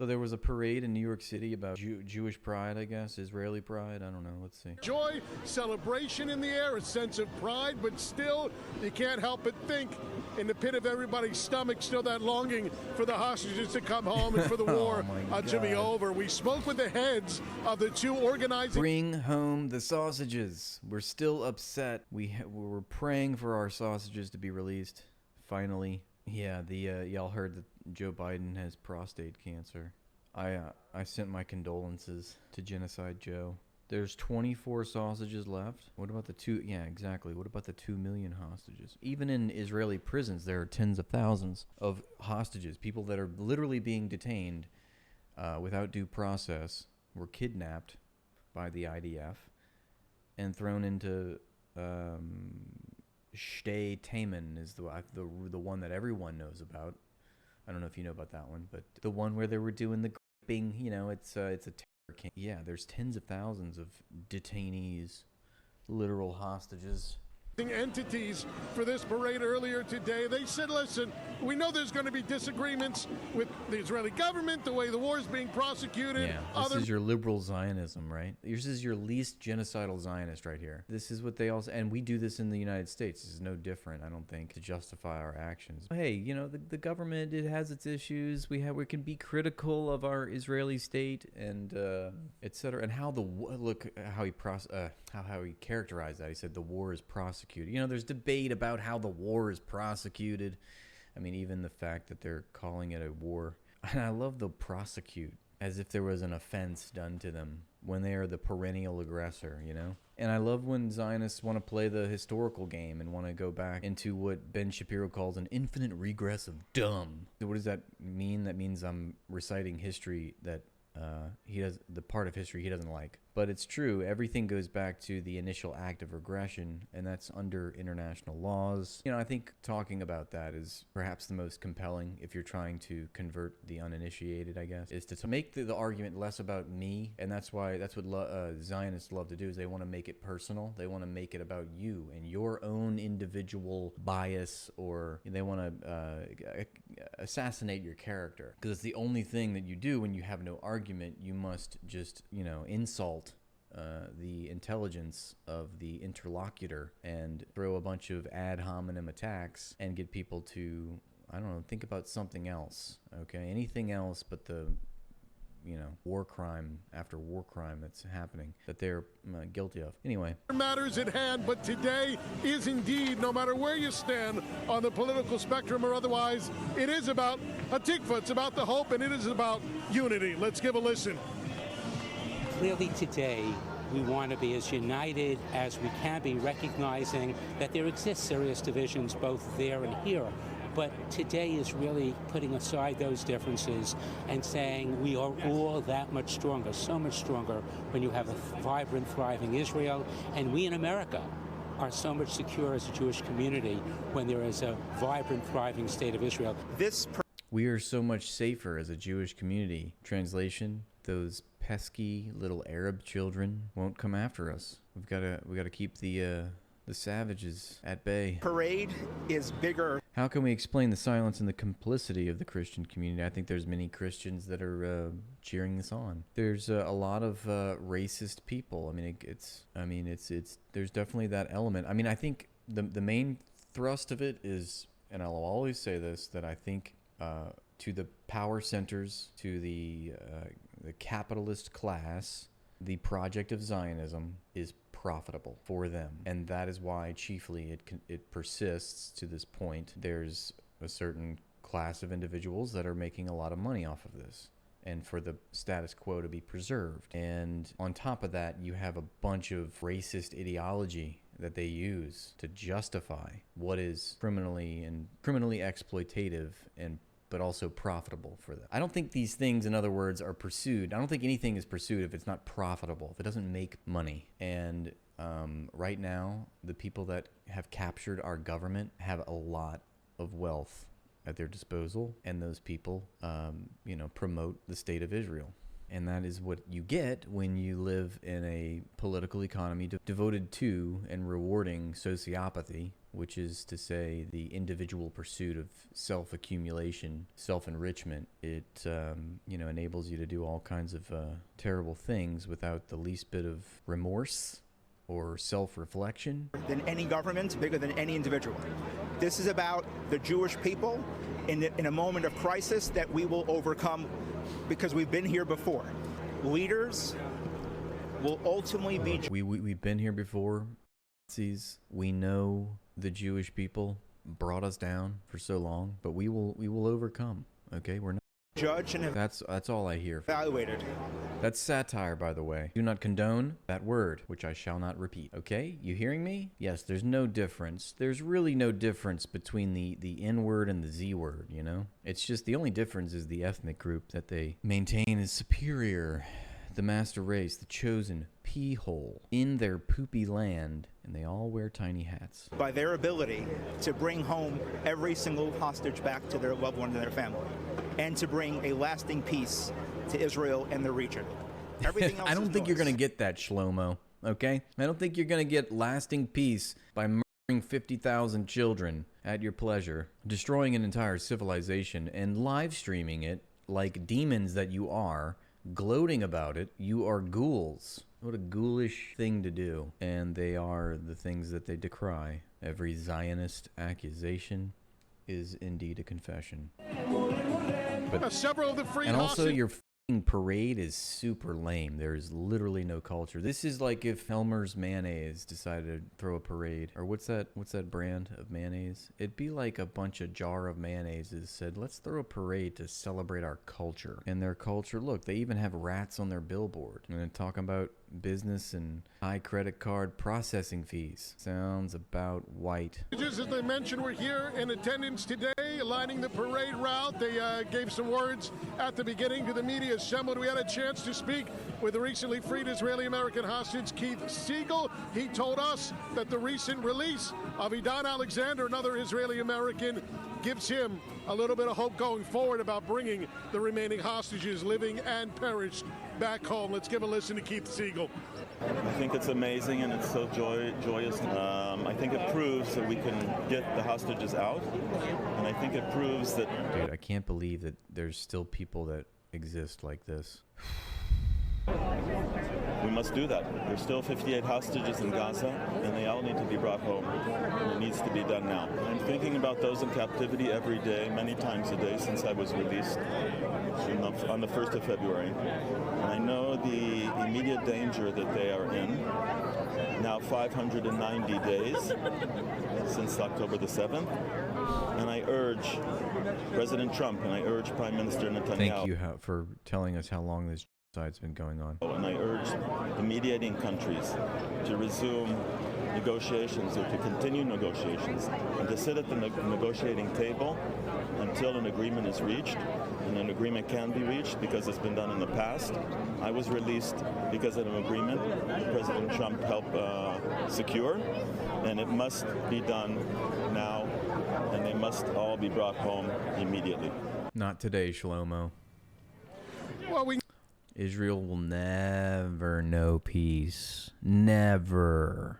So there was a parade in New York City about Jewish pride, I guess, Israeli pride. I don't know. Let's see. Joy, celebration in the air, a sense of pride, but still, you can't help but think in the pit of everybody's stomach, still that longing for the hostages to come home and for the war to be over. We spoke with the heads of the two organizing. Bring home the sausages. We're still upset. We're praying for our sausages to be released. Finally. Yeah, y'all heard that Joe Biden has prostate cancer. I sent my condolences to Genocide Joe. There's 24 sausages left. What about the two? Yeah, exactly. What about the 2 million hostages? Even in Israeli prisons, there are tens of thousands of hostages, people that are literally being detained without due process, were kidnapped by the IDF and thrown into Shtei Taman is the one that everyone knows about. I don't know if you know about that one, but the one where they were doing the graping, you know, it's a terror camp. Yeah, there's tens of thousands of detainees, literal hostages. Entities for this parade earlier today. They said, listen, we know there's going to be disagreements with the Israeli government, the way the war is being prosecuted. Yeah, this is your liberal Zionism, right? This is your least genocidal Zionist right here. This is what they also, and we do this in the United States. This is no different, I don't think, to justify our actions. Hey, you know, the government, it has its issues. We can be critical of our Israeli state and etc. And how look how he characterized that. He said the war is prosecuted. You know, there's debate about how the war is prosecuted. I mean, even the fact that they're calling it a war. And I love the prosecute as if there was an offense done to them when they are the perennial aggressor, you know? And I love when Zionists want to play the historical game and want to go back into what Ben Shapiro calls an infinite regress of dumb. What does that mean? That means I'm reciting history that the part of history he doesn't like. But it's true, everything goes back to the initial act of aggression, and that's under international laws. You know, I think talking about that is perhaps the most compelling if you're trying to convert the uninitiated, I guess, is to make the argument less about me, and that's what Zionists love to do, is they want to make it personal. They want to make it about you and your own individual bias, or they want to assassinate your character, because it's the only thing that you do when you have no argument. You must just, you know, insult the intelligence of the interlocutor and throw a bunch of ad hominem attacks and get people to, I don't know, think about something else, okay? Anything else but the, you know, war crime after war crime that's happening, that they're guilty of. Anyway. Matters at hand, but today is indeed, no matter where you stand on the political spectrum or otherwise, it is about Hatikva, it's about the hope, and it is about unity. Let's give a listen. Clearly today, we want to be as united as we can be, recognizing that there exist serious divisions both there and here. But today is really putting aside those differences and saying we are all that much stronger, so much stronger when you have a vibrant, thriving Israel. And we in America are so much secure as a Jewish community when there is a vibrant, thriving state of Israel. We are so much safer as a Jewish community. Translation, those pesky little Arab children won't come after us. We gotta keep the savages at bay. Parade is bigger. How can we explain the silence and the complicity of the Christian community? I think there's many Christians that are cheering this on. There's a lot of racist people. I mean, there's definitely that element. I mean, I think the main thrust of it is, and I'll always say this, that I think to the power centers, to the capitalist class, the project of Zionism is profitable for them, and that is why chiefly it persists to this point. There's a certain class of individuals that are making a lot of money off of this, and for the status quo to be preserved. And on top of that, you have a bunch of racist ideology that they use to justify what is criminally exploitative but also profitable for them. I don't think these things, in other words, are pursued. I don't think anything is pursued if it's not profitable, if it doesn't make money. And right now, the people that have captured our government have a lot of wealth at their disposal, and those people, promote the state of Israel. And that is what you get when you live in a political economy devoted to and rewarding sociopathy, which is to say the individual pursuit of self-accumulation, self-enrichment. It enables you to do all kinds of terrible things without the least bit of remorse or self-reflection. Than any government, bigger than any individual. This is about the Jewish people in a moment of crisis that we will overcome because we've been here before. Leaders will ultimately be... We've been here before. We know the Jewish people brought us down for so long, but we will overcome. Okay, we're not judged and that's all I hear. Evaluated. That's satire, by the way. Do not condone that word, which I shall not repeat. Okay, you hearing me? Yes, there's no difference. There's really no difference between the N word and the Z word. You know, it's just the only difference is the ethnic group that they maintain is superior. The master race, the chosen pea hole in their poopy land, and they all wear tiny hats. By their ability to bring home every single hostage back to their loved one and their family, and to bring a lasting peace to Israel and the region. Everything else I don't is think you're noise. going to get that, Shlomo, okay? I don't think you're going to get lasting peace by murdering 50,000 children at your pleasure, destroying an entire civilization, and live streaming it like demons that you are, gloating about it. You are ghouls. What a ghoulish thing to do. And they are the things that they decry. Every Zionist accusation is indeed a confession. But, several of the free and also hostage- your f***ing parade is super lame. There's literally no culture. This is like if Helmer's Mayonnaise decided to throw a parade. Or what's that brand of mayonnaise? It'd be like a bunch of jar of mayonnaises said, let's throw a parade to celebrate our culture. And their culture, look, they even have rats on their billboard. And they're talking about business and high credit card processing fees. Sounds about white. Just as they mentioned, we're here in attendance today, lining the parade route. They gave some words at the beginning to the media assembled. We had a chance to speak with the recently freed Israeli-American hostage, Keith Siegel. He told us that the recent release of Idan Alexander, another Israeli-American, gives him a little bit of hope going forward about bringing the remaining hostages, living and perished, back home. Let's give a listen to Keith Siegel. I think it's amazing and it's so joyous. I think it proves that we can get the hostages out, and I think it proves that... Dude, I can't believe that there's still people that exist like this. We must do that. There's still 58 hostages in Gaza, and they all need to be brought home. And it needs to be done now. I'm thinking about those in captivity every day, many times a day since I was released on the 1st of February. And I know the immediate danger that they are in. Now 590 days since October the 7th. And I urge President Trump and I urge Prime Minister Netanyahu. Thank you for telling us how long this side's been going on. And I urge the mediating countries to resume negotiations or to continue negotiations and to sit at the negotiating table until an agreement is reached. And an agreement can be reached because it's been done in the past. I was released because of an agreement President Trump helped secure, and it must be done now, and they must all be brought home immediately. Not today, Shlomo. Well, Israel will never know peace. Never.